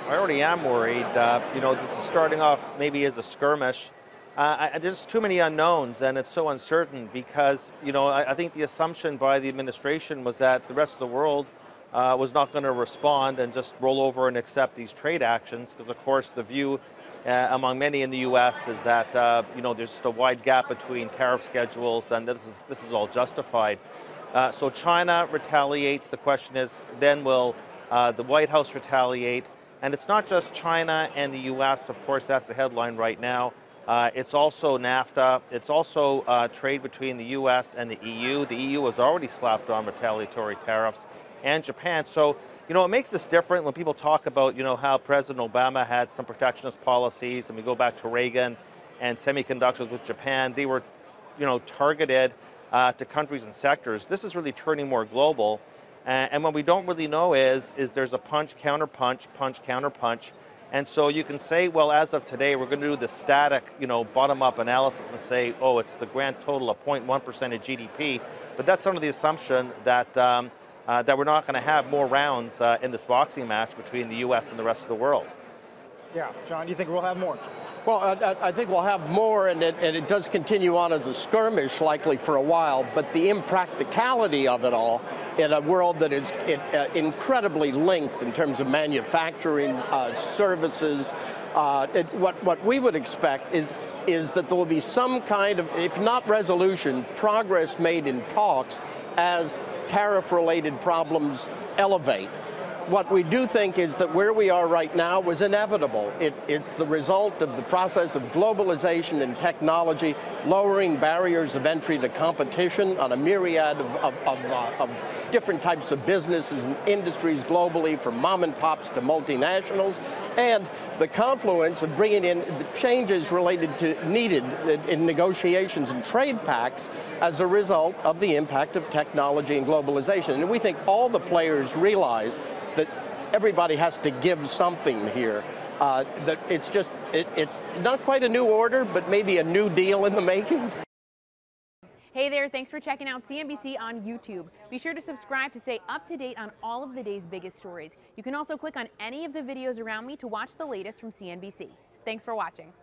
I already am worried. You know, this is starting off maybe as a skirmish. There's too many unknowns, and it's so uncertain because, you know, I think the assumption by the administration was that the rest of the world was not going to respond and just roll over and accept these trade actions, because, of course, the view among many in the U.S. is that, you know, there's just a wide gap between tariff schedules, and this is all justified. So China retaliates. The question is, then will the White House retaliate? And it's not just China and the U.S., of course, that's the headline right now. It's also NAFTA. It's also trade between the U.S. and the EU. The EU has already slapped on retaliatory tariffs, and Japan. So, you know, it makes this different when people talk about, you know, how President Obama had some protectionist policies, and we go back to Reagan and semiconductors with Japan. They were, you know, targeted to countries and sectors. This is really turning more global. And what we don't really know is there's a punch, counter punch, punch, counter punch. And so you can say, well, as of today, we're going to do the static, you know, bottom-up analysis and say, oh, it's the grand total of 0.1% of GDP. But that's under the assumption that that we're not going to have more rounds in this boxing match between the U.S. and the rest of the world. Yeah, John, do you think we'll have more? Well, I think we'll have more, and it does continue on as a skirmish, likely for a while, but the impracticality of it all in a world that is incredibly linked in terms of manufacturing, services, what we would expect is that there will be some kind of, if not resolution, progress made in talks as tariff-related problems elevate. What we do think is that where we are right now was inevitable. It's the result of the process of globalization and technology, lowering barriers of entry to competition on a myriad of different types of businesses and industries globally, from mom and pops to multinationals, and the confluence of bringing in the changes related to needed in negotiations and trade pacts as a result of the impact of technology and globalization. And we think all the players realize that everybody has to give something here. That it's not quite a new order, but maybe a new deal in the making. Hey there, thanks for checking out CNBC on YouTube. Be sure to subscribe to stay up to date on all of the day's biggest stories. You can also click on any of the videos around me to watch the latest from CNBC. Thanks for watching.